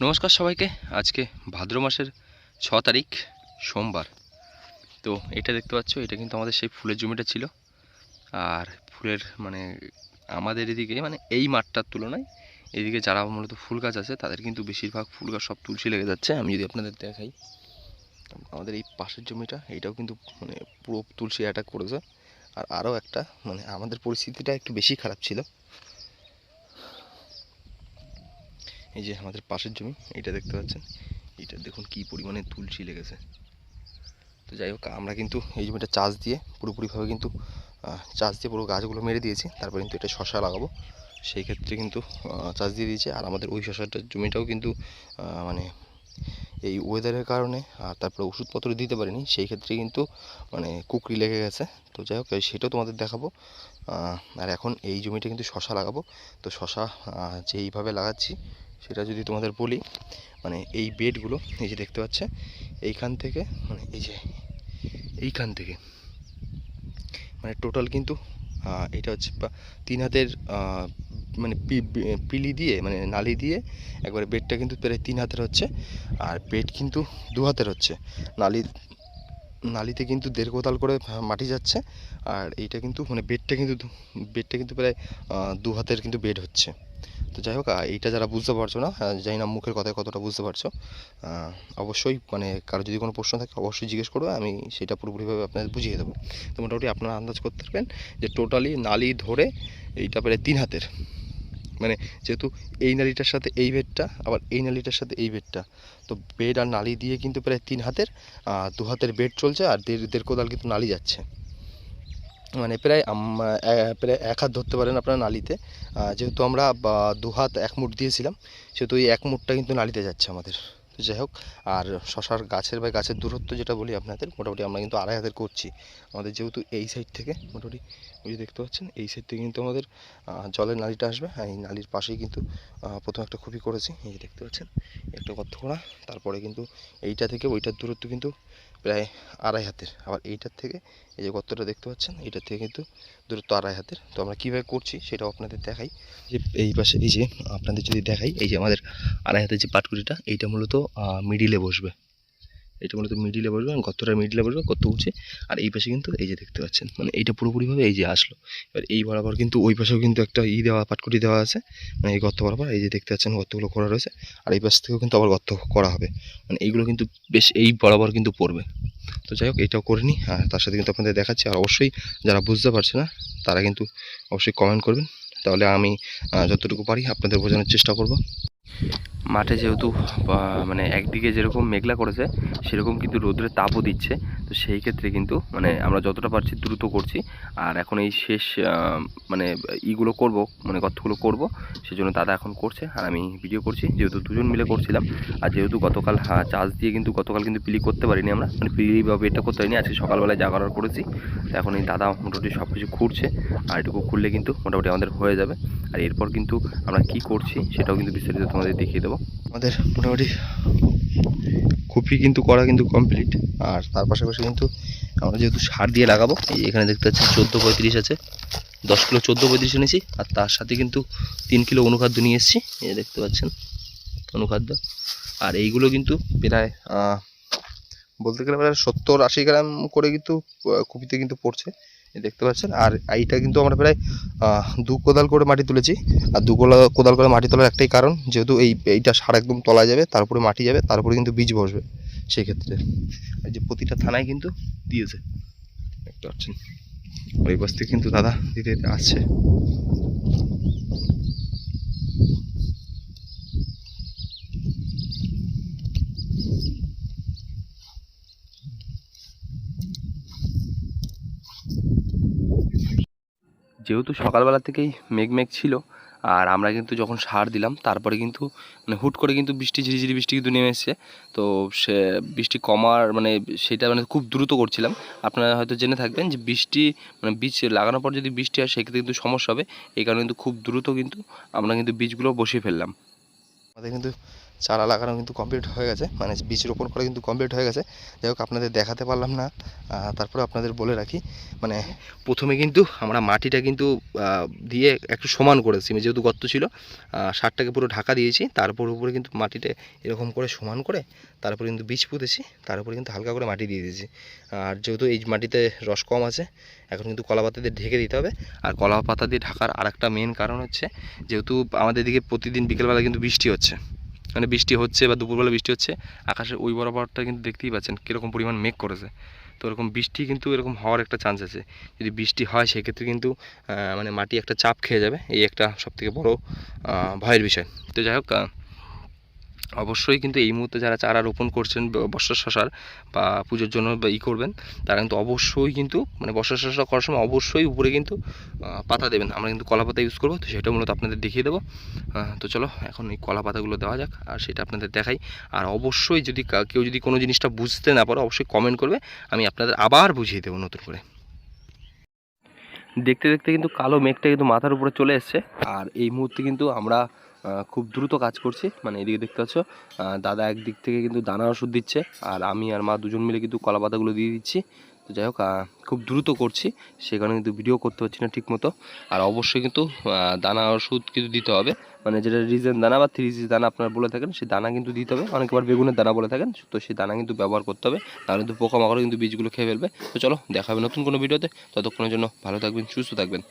নমস্কার সবাইকে। আজকে ভাদ্র মাসের 6 তারিখ সোমবার। তো এটা দেখতে পাচ্ছ, এটা কিন্তু আমাদের সেই ফুলের জমিটা ছিল। আর ফুলের আমাদের এদিকে এই মাঠটার তুলনায় এদিকে যারা মূলত ফুল গাছ আছে তাদের কিন্তু বেশিরভাগ ফুল গাছ সব তুলসী লেগে যাচ্ছে। আমি যদি আপনাদের দেখাই, আমাদের এই পাশের জমিটা এইটাও কিন্তু পুরো তুলসী অ্যাটাক করেছে। আর আরও একটা আমাদের পরিস্থিতিটা একটু বেশি খারাপ ছিল। এই যে আমাদের পাশের জমি, এইটা দেখতে পাচ্ছেন, এইটা দেখুন কি পরিমাণে তুলসী লেগেছে। তো যাই হোক, আমরা কিন্তু এই জমিটা চাষ দিয়ে পুরোপুরিভাবে কিন্তু চাষ দিয়ে পুরো গাছগুলো মেরে দিয়েছি। তারপর কিন্তু এটা শশা লাগাবো, সেই ক্ষেত্রে কিন্তু চাষ দিয়ে দিয়েছি। আর আমাদের ওই শশাটার জমিটাও কিন্তু এই ওয়েদারের কারণে আর তারপরে ওষুধপত্র দিতে পারিনি, সেই ক্ষেত্রে কিন্তু কুকরি লেগে গেছে। তো যাই হোক, সেটাও তোমাদের দেখাবো। আর এখন এই জমিটা কিন্তু শশা লাগাবো। তো শশা যেইভাবে লাগাচ্ছি সেটা যদি তোমাদের বলি, এই বেডগুলো এই যে দেখতে পাচ্ছে, এইখান থেকে এই যে এইখান থেকে টোটাল কিন্তু এটা হচ্ছে 3 হাতের পিলি দিয়ে নালি দিয়ে একবারে বেডটা কিন্তু প্রায় 3 হাতের হচ্ছে। আর বেড কিন্তু 2 হাতের হচ্ছে। নালিতে কিন্তু 1.5 কোদাল করে মাটি যাচ্ছে। আর এইটা কিন্তু বেডটা কিন্তু প্রায় 2 হাতের কিন্তু বেড হচ্ছে। তো যাই হোক, এইটা যারা বুঝতে পারছো না, জানি না মুখের কথায় কতটা বুঝতে পারছো, অবশ্যই কারো যদি কোনো প্রশ্ন থাকে অবশ্যই জিজ্ঞেস করবে, আমি সেটা পুরোপুরিভাবে আপনাদের বুঝিয়ে দেবো। তো মোটামুটি আপনারা আন্দাজ করতে পারবেন যে টোটালি নালি ধরে এইটা প্রায় 3 হাতের। যেহেতু এই নালিটার সাথে এই বেডটা, আবার এই নালিটার সাথে এই বেডটা, তো বেড আর নালি দিয়ে কিন্তু প্রায় 3 হাতের, 2 হাতের বেড চলছে। আর 1.5 কোদাল কিন্তু নালি যাচ্ছে, প্রায় 1 হাত ধরতে পারেন আপনারা নালিতে। যেহেতু আমরা 2 হাত 1 মুঠ দিয়েছিলাম, সেহেতু এই 1 মুঠটা কিন্তু নালিতে যাচ্ছে আমাদের। তো যাই হোক, আর শশার গাছের দূরত্ব যেটা বলি আপনাদের, মোটামুটি আমরা কিন্তু 2.5 হাতের করছি। আমাদের যেহেতু এই সাইড থেকে মোটামুটি ওই যে দেখতে পাচ্ছেন, এই সাইড থেকে কিন্তু আমাদের জলের নালিটা আসবে। আর এই নালির পাশেই কিন্তু প্রথম একটা খুপি করেছি, এই যে দেখতে পাচ্ছেন একটা গর্ত করা। তারপরে কিন্তু এইটা থেকে ওইটার দূরত্ব কিন্তু প্রায় 2.5 হাতের। আবার এইটার থেকে এই যে গর্তটা দেখতে পাচ্ছেন, এইটার থেকে কিন্তু দূরত্ব 2.5 হাতের। তো আমরা কীভাবে করছি সেটাও আপনাদের দেখাই। যে এই পাশে এই যে আপনাদের যদি দেখাই, এই যে আমাদের 2.5 হাতের যে পাটকুড়িটা, এইটা মূলত মিডিলে বসবে। গর্তটার মিডিলে বসবে, গর্ত উঠছে। আর এই পাশে কিন্তু এই যে দেখতে পাচ্ছেন, এইটা পুরোপুরিভাবে এই যে আসলো। এবার এই বরাবর কিন্তু ওই পাশেও কিন্তু একটা পাটকুটি দেওয়া আছে, এই গর্ত বরাবর এই যে দেখতে পাচ্ছেন গর্তগুলো করা রয়েছে। আর এই পাশ থেকেও কিন্তু আবার গর্ত করা হবে, এইগুলো কিন্তু বেশ এই বরাবর কিন্তু পড়বে। তো যাই হোক, এটাও করে নিই, আর তার সাথে কিন্তু আপনাদের দেখাচ্ছি। আর অবশ্যই যারা বুঝতে পারছে না তারা কিন্তু অবশ্যই কমেন্ট করবেন, তাহলে আমি যতটুকু পারি আপনাদের বোঝানোর চেষ্টা করব। মাঠে যেহেতু একদিকে যেরকম মেঘলা করেছে, সেরকম কিন্তু রোদ্রের তাপও দিচ্ছে। তো সেই ক্ষেত্রে কিন্তু আমরা যতটা পারছি দ্রুত করছি। আর এখন এই শেষ ইগুলো করব, গর্তগুলো করব, সেজন্য দাদা এখন করছে আর আমি ভিডিও করছি। যেহেতু দুজন মিলে করছিলাম, আর যেহেতু গতকাল চাষ দিয়ে কিন্তু গতকাল কিন্তু পিলি করতে পারিনি আমরা, পিলি বা বেডটা করতে পারিনি। আজকে সকালবেলায় যা করার করেছি। তো এখন এই দাদা মোটামুটি সব কিছু খুঁড়ছে, আর এটুকু খুললে কিন্তু মোটামুটি আমাদের হয়ে যাবে। আর এরপর কিন্তু আমরা কি করছি সেটাও কিন্তু বিস্তারিত তোমাদের দেখিয়ে দেবো। আমাদের মোটামুটি কপি কিন্তু করা কিন্তু কমপ্লিট। আর তার পাশাপাশি কিন্তু আমরা যেহেতু সার দিয়ে লাগাবো, এই এখানে দেখতে পাচ্ছি 14-35 আছে, 10 কিলো 14-35 এনেছি। আর তার সাথে কিন্তু 3 কিলো অনুখাদ্য নিয়ে এসেছি, এই দেখতে পাচ্ছেন অনুখাদ্য। আর এইগুলো কিন্তু প্রায় বলতে গেলে প্রায় 70-80 গ্রাম করে কিন্তু কপিতে কিন্তু পড়ছে, দেখতে পাচ্ছেন। আর এইটা কিন্তু আমরা প্রায় 2 কোদাল করে মাটি তুলেছি। আর 2 কোদাল করে মাটি তোলার একটাই কারণ, যেহেতু এইটা সার একদম তলায় যাবে, তারপরে মাটি যাবে, তারপরে কিন্তু বীজ বসবে। সেই ক্ষেত্রে এই যে প্রতিটা থানায় কিন্তু দিয়েছে, দেখতে পাচ্ছেন। ওই পাশ থেকে কিন্তু দাদা দিতে আসছে। যেহেতু সকালবেলা থেকেই মেঘ ছিল, আর আমরা কিন্তু যখন সার দিলাম তারপরে কিন্তু হুট করে কিন্তু ঝিরিঝিরি বৃষ্টি কিন্তু নেমে এসছে। তো সে বৃষ্টি কমার সেটা খুব দ্রুত করছিলাম। আপনারা হয়তো জেনে থাকবেন যে বৃষ্টি বীজ লাগানোর পর যদি বৃষ্টি হয় সেক্ষেত্রে কিন্তু সমস্যা হবে। এই কারণে কিন্তু খুব দ্রুত কিন্তু আমরা কিন্তু বীজগুলো বসিয়ে ফেললাম। আমাদের কিন্তু চারা লাগানো কিন্তু কমপ্লিট হয়ে গেছে, মানে বীজ রোপণ করা কিন্তু কমপ্লিট হয়ে গেছে। যাই হোক আপনাদের দেখাতে পারলাম না, তারপরে আপনাদের বলে রাখি, মানে প্রথমে কিন্তু আমরা মাটিটা কিন্তু দিয়ে একটু সমান করেছি, যেহেতু গর্ত ছিল সারটাকে পুরো ঢাকা দিয়েছি, তারপর উপরে কিন্তু মাটিটা এরকম করে সমান করে তারপরে কিন্তু বীজ পুঁতেছি, তার উপরে কিন্তু হালকা করে মাটি দিয়ে দিয়েছি। আর যেহেতু এই মাটিতে রস কম আছে, এখন কিন্তু কলা পাতা দিয়ে ঢেকে দিতে হবে। আর কলা পাতা দিয়ে ঢাকার আরেকটা মেন কারণ হচ্ছে, যেহেতু আমাদের দিকে প্রতিদিন বিকেলবেলা কিন্তু বৃষ্টি হচ্ছে, মানে বৃষ্টি হচ্ছে বা দুপুরবেলা বৃষ্টি হচ্ছে, আকাশের ওই বরাবরটা কিন্তু দেখতেই পাচ্ছেন কীরকম পরিমাণ মেঘ করেছে। তো এরকম বৃষ্টি কিন্তু এরকম হওয়ার একটা চান্স আছে। যদি বৃষ্টি হয় সেক্ষেত্রে কিন্তু মানে মাটি একটা চাপ খেয়ে যাবে, এই একটা সবথেকে বড় ভয়ের বিষয়। তো যাই হোক, অবশ্যই কিন্তু এই মুহূর্তে যারা চারা রোপণ করছেন বর্ষার শশার বা পুজোর জন্য বা করবেন, তারা কিন্তু অবশ্যই কিন্তু মানে বর্ষার শশা করার সময় অবশ্যই উপরে কিন্তু পাতা দেবেন। আমরা কিন্তু কলা পাতা ইউজ করবো, তো সেটা মূলত আপনাদের দেখিয়ে দেবো। তো চলো এখন এই কলা পাতাগুলো দেওয়া যাক আর সেটা আপনাদের দেখাই। আর অবশ্যই যদি কেউ যদি কোনো জিনিসটা বুঝতে না পারো অবশ্যই কমেন্ট করবে, আমি আপনাদের আবার বুঝিয়ে দেবো নতুন করে। দেখতে দেখতে কিন্তু কালো মেঘটা কিন্তু মাথার উপরে চলে এসছে। আর এই মুহূর্তে কিন্তু আমরা খুব দ্রুত কাজ করছি, মানে এদিকে দেখতে পাচ্ছ দাদা একদিক থেকে কিন্তু দানা ওষুধ দিচ্ছে, আর আমি আর মা দুজন মিলে কিন্তু কলা পাতাগুলো দিয়ে দিচ্ছি। তো যাই হোক, খুব দ্রুত করছি, সে কারণে কিন্তু ভিডিও করতে পারছি না ঠিক মতো। আর অবশ্যই কিন্তু দানা ওষুধ কিন্তু দিতে হবে, মানে যেটা রিজেন দানা বা 3G দানা আপনারা বলে থাকেন, সেই দানা কিন্তু দিতে হবে। অনেকবার বেগুনের দানা বলে থাকেন, তো সেই দানা কিন্তু ব্যবহার করতে হবে, তাহলে কিন্তু পোকামাকড় কিন্তু বীজগুলো খেয়ে ফেলবে। তো চলো দেখা হবে নতুন কোনো ভিডিওতে, ততক্ষণের জন্য ভালো থাকবেন, সুস্থ থাকবেন।